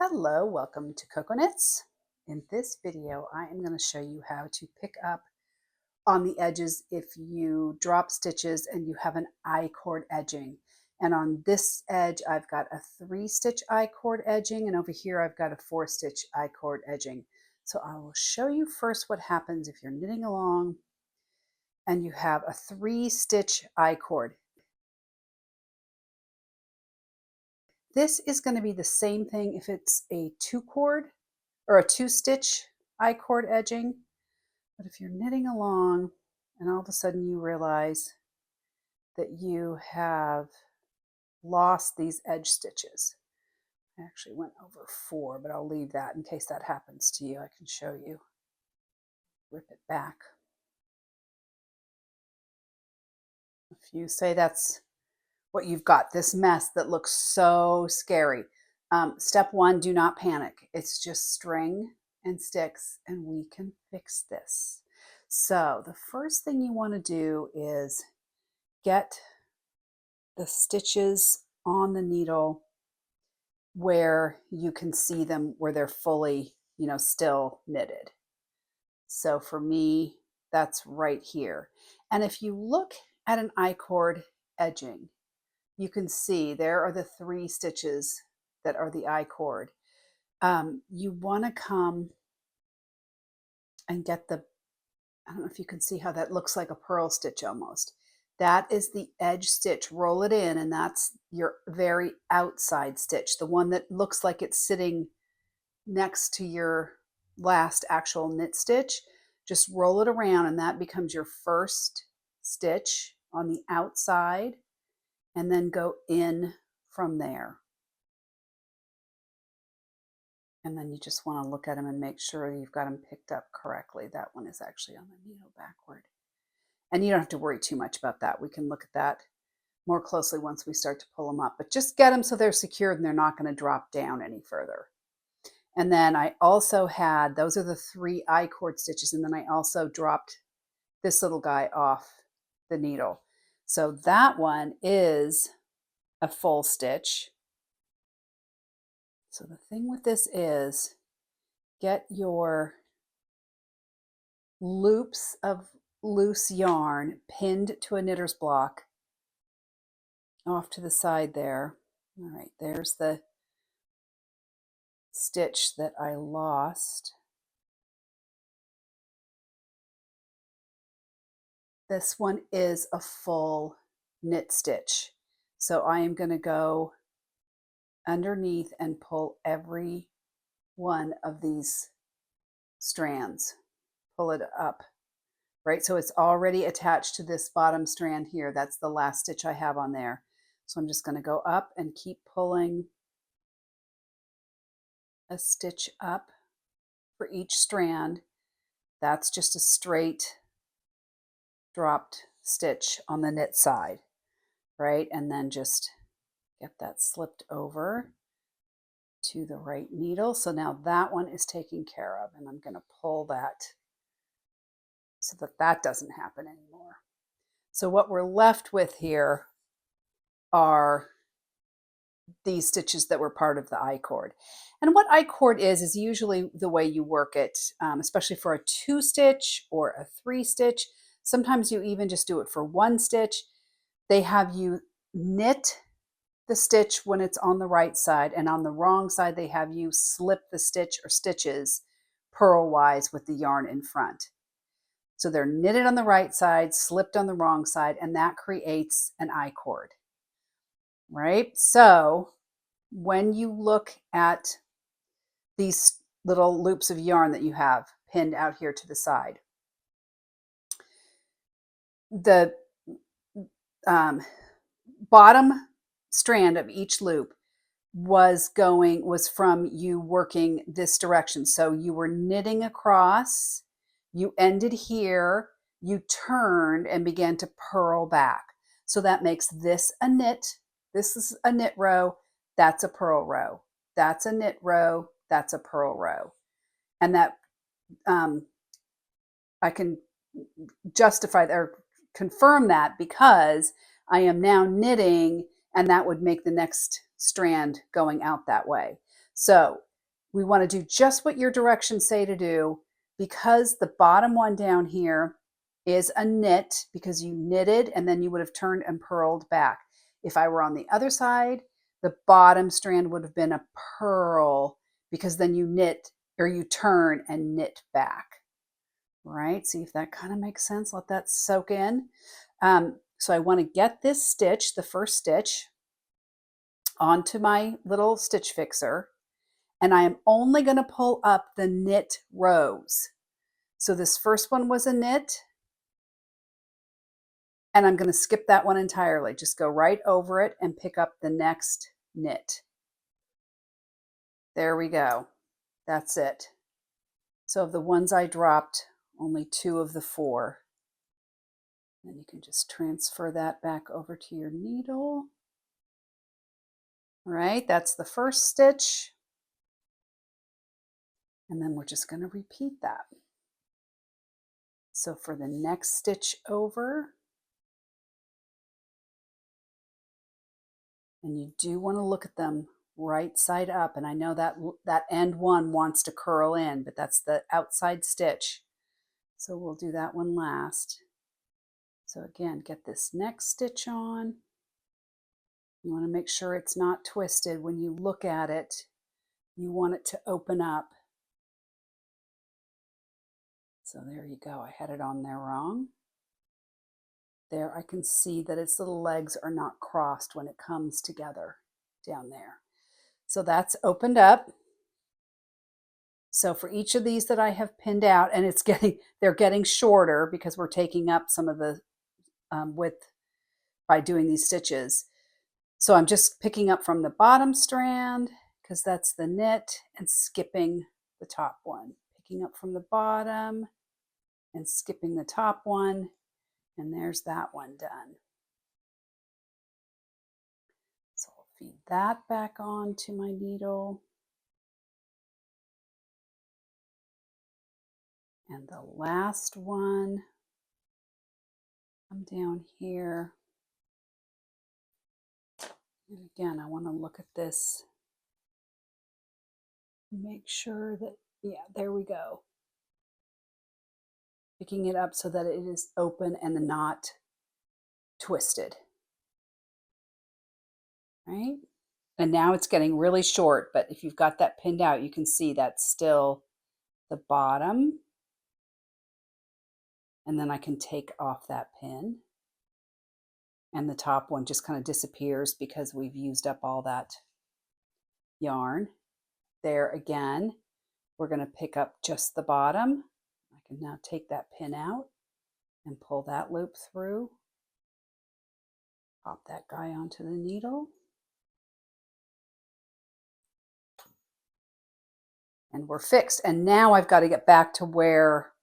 Hello, welcome to Cocoknits. In this video, I am going to show you how to pick up on the edges if you drop stitches and you have an I-cord edging. And on this edge, I've got a 3-stitch I-cord edging, and over here I've got a 4-stitch I-cord edging. So I will show you first what happens if you're knitting along and you have a 3-stitch I-cord. This is going to be the same thing if it's a 2-cord or a 2-stitch I-cord edging. But if you're knitting along and all of a sudden you realize that you have lost these edge stitches. I actually went over 4, but I'll leave that in case that happens to you. I can show you. Rip it back. If you say that's what you've got, this mess that looks so scary, step 1, do not panic. It's just string and sticks, and we can fix this. So the first thing you want to do is get the stitches on the needle where you can see them, where they're fully, still knitted. So for me, that's right here. And if you look at an I-cord edging, you can see there are the 3 stitches that are the I-cord. You want to come and get I don't know if you can see how that looks like a purl stitch almost. That is the edge stitch. Roll it in, and that's your very outside stitch, the one that looks like it's sitting next to your last actual knit stitch. Just roll it around, and that becomes your first stitch on the outside, and then go in from there. And then you just want to look at them and make sure you've got them picked up correctly. That one is actually on the needle backward. And you don't have to worry too much about that. We can look at that more closely once we start to pull them up. But just get them so they're secured and they're not going to drop down any further. And then I also had, those are the 3 I-cord stitches, and then I also dropped this little guy off the needle. So that one is a full stitch. So the thing with this is get your loops of loose yarn pinned to a knitter's block off to the side there. All right, there's the stitch that I lost. This one is a full knit stitch. So I am going to go underneath and pull every one of these strands. Pull it up, right? So it's already attached to this bottom strand here. That's the last stitch I have on there. So I'm just going to go up and keep pulling a stitch up for each strand. That's just a straight dropped stitch on the knit side, right? And then just get that slipped over to the right needle. So now that one is taken care of, and I'm going to pull that so that that doesn't happen anymore. So what we're left with here are these stitches that were part of the I-cord. And what I-cord is usually the way you work it, especially for a 2-stitch or a 3-stitch. Sometimes you even just do it for 1 stitch. They have you knit the stitch when it's on the right side, and on the wrong side they have you slip the stitch or stitches purl-wise with the yarn in front. So they're knitted on the right side, slipped on the wrong side, and that creates an I-cord, right? So when you look at these little loops of yarn that you have pinned out here to the side, the bottom strand of each loop was from you working this direction. So you were knitting across, you ended here, you turned and began to purl back. So that makes this a knit. This is a knit row. That's a purl row. That's a knit row. That's a purl row. And that I can justify or confirm that because I am now knitting, and that would make the next strand going out that way. So We want to do just what your directions say to do, because the bottom one down here is a knit, because you knitted and then you would have turned and purled back. If I were on the other side, the bottom strand would have been a purl, because then you knit, or you turn and knit back. Right? See if that kind of makes sense. Let that soak in. So I want to get this stitch, the first stitch, onto my little stitch fixer, and I am only going to pull up the knit rows. So this first one was a knit, and I'm going to skip that one entirely. Just go right over it and pick up the next knit. There we go. That's it. So of the ones I dropped, only 2 of the 4. Then you can just transfer that back over to your needle. All right, that's the first stitch. And then we're just going to repeat that. So for the next stitch over, and you do want to look at them right side up. And I know that end one wants to curl in, but that's the outside stitch. So we'll do that one last. So again, get this next stitch on. You want to make sure it's not twisted. When you look at it, you want it to open up. So there you go. I had it on there wrong. There I can see that its little legs are not crossed when it comes together down there. So that's opened up. So for each of these that I have pinned out, and they're getting shorter because we're taking up some of the width by doing these stitches. So I'm just picking up from the bottom strand, because that's the knit, and skipping the top one. Picking up from the bottom and skipping the top one, and there's that one done. So I'll feed that back onto my needle. And the last one, I'm down here. And again, I want to look at this, make sure that, yeah, there we go. Picking it up so that it is open and not twisted. Right? And now it's getting really short, but if you've got that pinned out, you can see that's still the bottom. And then I can take off that pin. And the top one just kind of disappears because we've used up all that yarn. There again, we're going to pick up just the bottom. I can now take that pin out and pull that loop through. Pop that guy onto the needle. And we're fixed. And now I've got to get back to where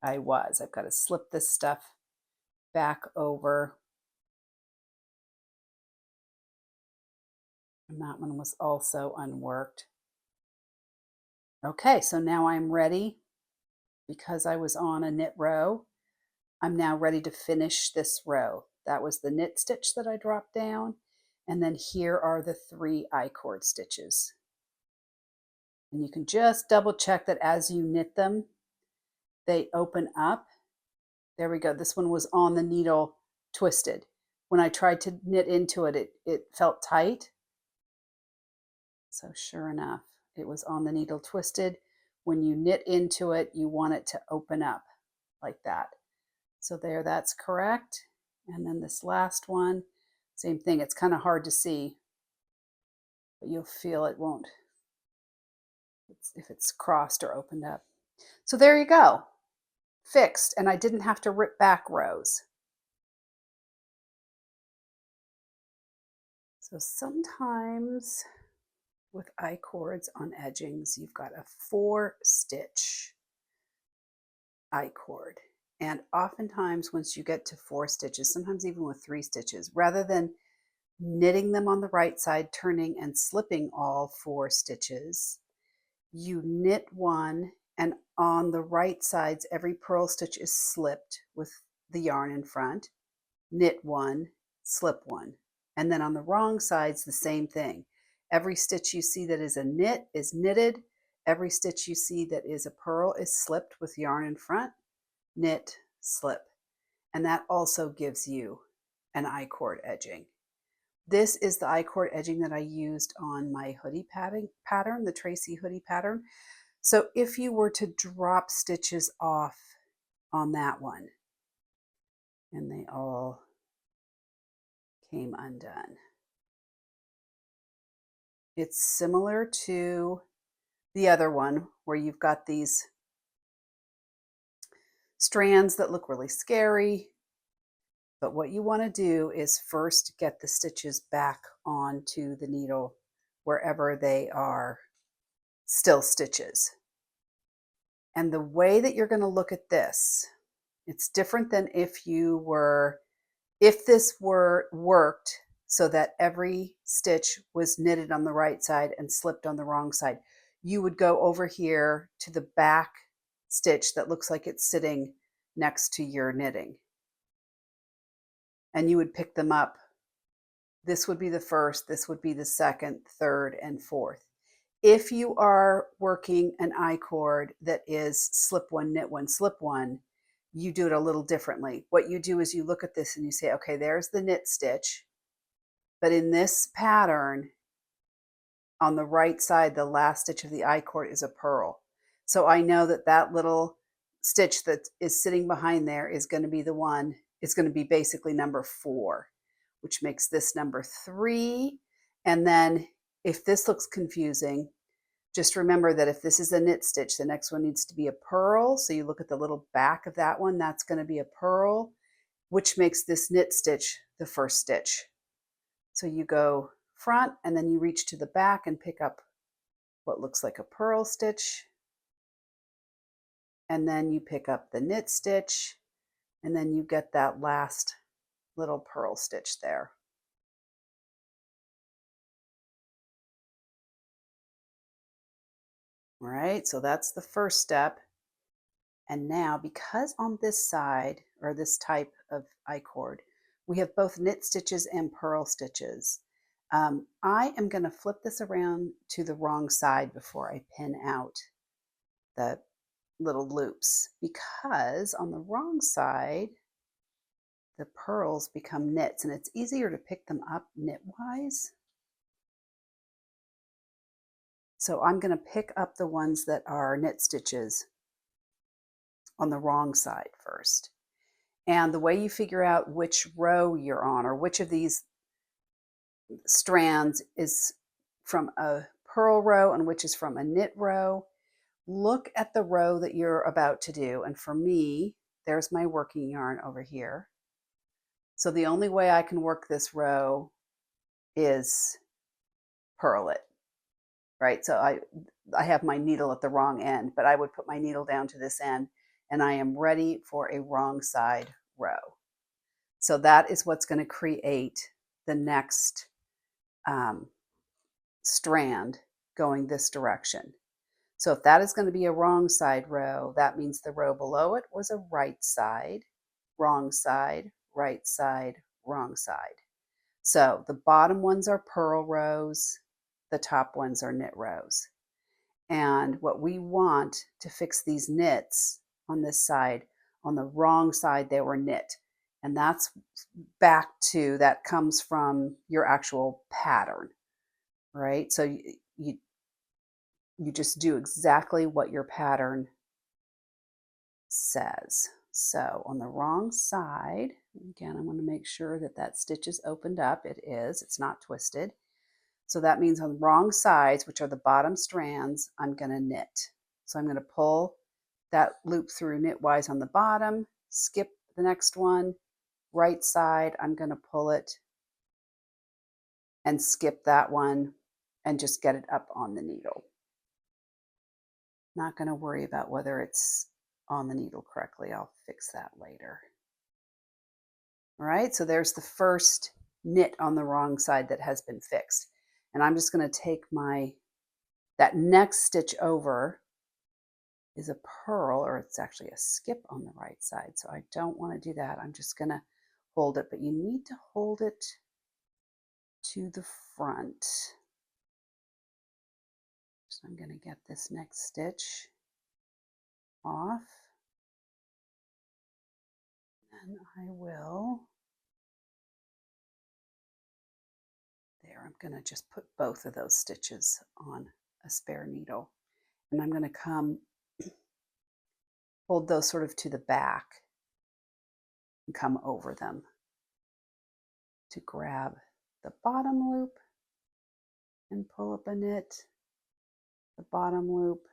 I was. I've got to slip this stuff back over. And that one was also unworked. Okay, so now I'm ready. Because I was on a knit row, I'm now ready to finish this row. That was the knit stitch that I dropped down. And then here are the 3 I-cord stitches. And you can just double check that as you knit them, they open up. There we go. This one was on the needle twisted. When I tried to knit into it, it felt tight. So sure enough, it was on the needle twisted. When you knit into it, you want it to open up like that. So there, that's correct. And then this last one, same thing. It's kind of hard to see, but you'll feel it won't, if it's crossed or opened up. So there you go, fixed. And I didn't have to rip back rows. So sometimes with I-cords on edgings, you've got a 4-stitch I-cord. And oftentimes once you get to 4 stitches, sometimes even with 3 stitches, rather than knitting them on the right side, turning and slipping all 4 stitches, you knit one, and on the right sides, every purl stitch is slipped with the yarn in front, knit one, slip one. And then on the wrong sides, the same thing. Every stitch you see that is a knit is knitted. Every stitch you see that is a purl is slipped with yarn in front, knit, slip. And that also gives you an I-cord edging. This is the I-cord edging that I used on my hoodie pattern, the Tracy hoodie pattern. So if you were to drop stitches off on that one, and they all came undone. It's similar to the other one where you've got these strands that look really scary. But what you want to do is first get the stitches back onto the needle wherever they are still stitches. And the way that you're going to look at this, it's different than if this were worked so that every stitch was knitted on the right side and slipped on the wrong side. You would go over here to the back stitch that looks like it's sitting next to your knitting. And you would pick them up. This would be the first, this would be the second, third, and fourth. If you are working an I-cord that is slip one, knit one, slip one, you do it a little differently. What you do is you look at this and you say, okay, there's the knit stitch, but in this pattern, on the right side, the last stitch of the I-cord is a purl. So I know that that little stitch that is sitting behind there is going to be the one, it's going to be basically number 4, which makes this number 3. And then if this looks confusing, just remember that if this is a knit stitch, the next one needs to be a purl. So you look at the little back of that one, that's going to be a purl, which makes this knit stitch the first stitch. So you go front and then you reach to the back and pick up what looks like a purl stitch. And then you pick up the knit stitch, and then you get that last little purl stitch there. All right, so that's the first step. And now, because on this side, or this type of I-cord, we have both knit stitches and purl stitches, I am going to flip this around to the wrong side before I pin out the little loops, because on the wrong side, the purls become knits, and it's easier to pick them up knitwise. So I'm going to pick up the ones that are knit stitches on the wrong side first. And the way you figure out which row you're on, or which of these strands is from a purl row and which is from a knit row, look at the row that you're about to do. And for me, there's my working yarn over here. So the only way I can work this row is purl it, right? So I have my needle at the wrong end, but I would put my needle down to this end and I am ready for a wrong side row. So that is what's going to create the next strand going this direction. So if that is going to be a wrong side row, that means the row below it was a right side, wrong side, right side, wrong side. So the bottom ones are purl rows, the top ones are knit rows. And what we want to fix these knits on this side, on the wrong side they were knit. And that's back to, that comes from your actual pattern, right? So you just do exactly what your pattern says. So on the wrong side, again, I'm going to make sure that that stitch is opened up. It is, it's not twisted. So that means on the wrong sides, which are the bottom strands, I'm going to knit. So I'm going to pull that loop through knitwise on the bottom, skip the next one, right side, I'm going to pull it and skip that one and just get it up on the needle. Not going to worry about whether it's on the needle correctly. I'll fix that later. All right, so there's the first knit on the wrong side that has been fixed. And I'm just going to take that next stitch over is a purl, or it's actually a skip on the right side. So I don't want to do that. I'm just going to hold it, but you need to hold it to the front. So I'm going to get this next stitch off, and I will, there, I'm going to just put both of those stitches on a spare needle, and I'm going to come hold those sort of to the back and come over them to grab the bottom loop and pull up a knit, the bottom loop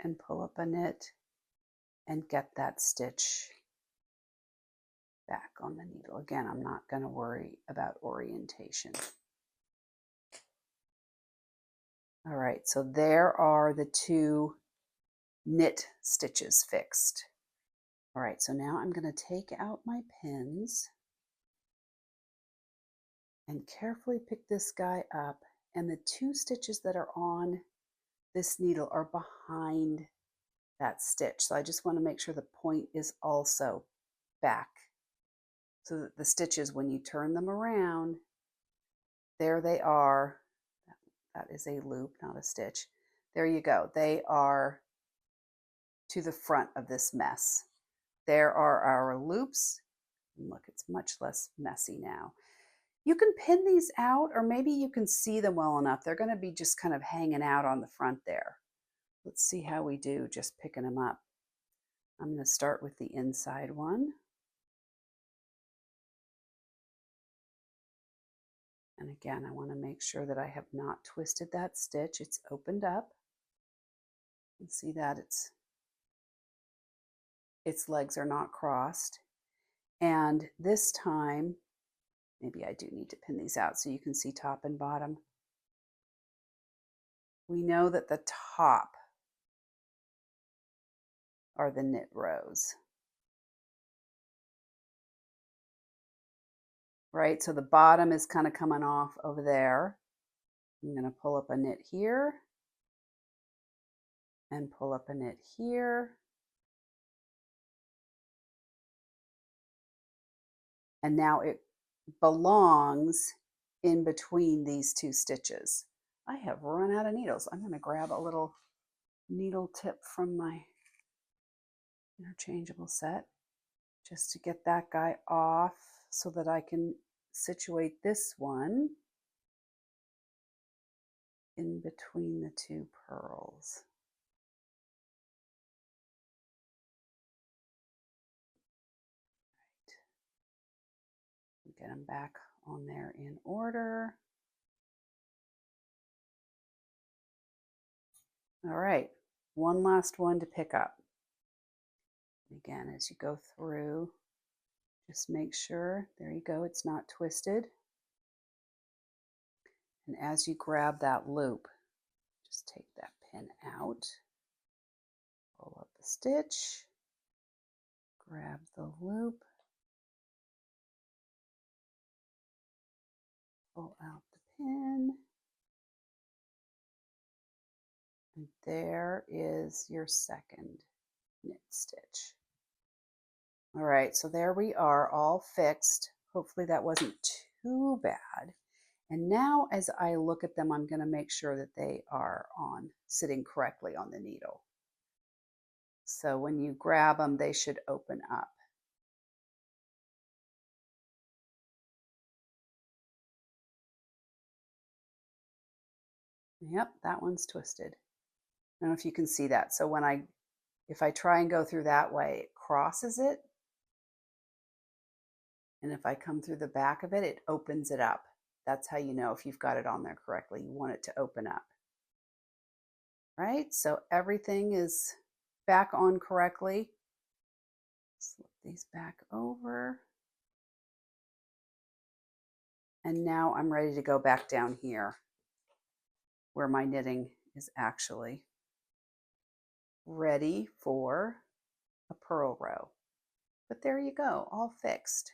and pull up a knit, and get that stitch back on the needle. Again, I'm not going to worry about orientation. All right, so there are the two knit stitches fixed. All right, so now I'm going to take out my pins and carefully pick this guy up, and the two stitches that are on this needle are behind that stitch. So I just want to make sure the point is also back, so that the stitches, when you turn them around, there they are. That is a loop, not a stitch. There you go. They are to the front of this mess. There are our loops. And look, it's much less messy now. You can pin these out, or maybe you can see them well enough. They're going to be just kind of hanging out on the front there. Let's see how we do just picking them up. I'm going to start with the inside one. And again, I want to make sure that I have not twisted that stitch. It's opened up. You can see that its legs are not crossed. And this time, maybe I do need to pin these out so you can see top and bottom. We know that the top are the knit rows, right? So the bottom is kind of coming off over there. I'm going to pull up a knit here and pull up a knit here. And now it belongs in between these two stitches. I have run out of needles. I'm going to grab a little needle tip from my interchangeable set just to get that guy off so that I can situate this one in between the two purls. Get them back on there in order. All right, one last one to pick up. Again, as you go through, just make sure, there you go, it's not twisted. And as you grab that loop, just take that pin out, pull up the stitch, grab the loop, pull out the pin, and there is your second knit stitch. All right, so there we are, all fixed. Hopefully that wasn't too bad. And now as I look at them, I'm going to make sure that they are sitting correctly on the needle. So when you grab them, they should open up. Yep, that one's twisted. I don't know if you can see that. So if I try and go through that way, it crosses it. And if I come through the back of it, it opens it up. That's how you know if you've got it on there correctly. You want it to open up. Right? So everything is back on correctly. Slip these back over. And now I'm ready to go back down here where my knitting is actually ready for a purl row. But there you go, all fixed.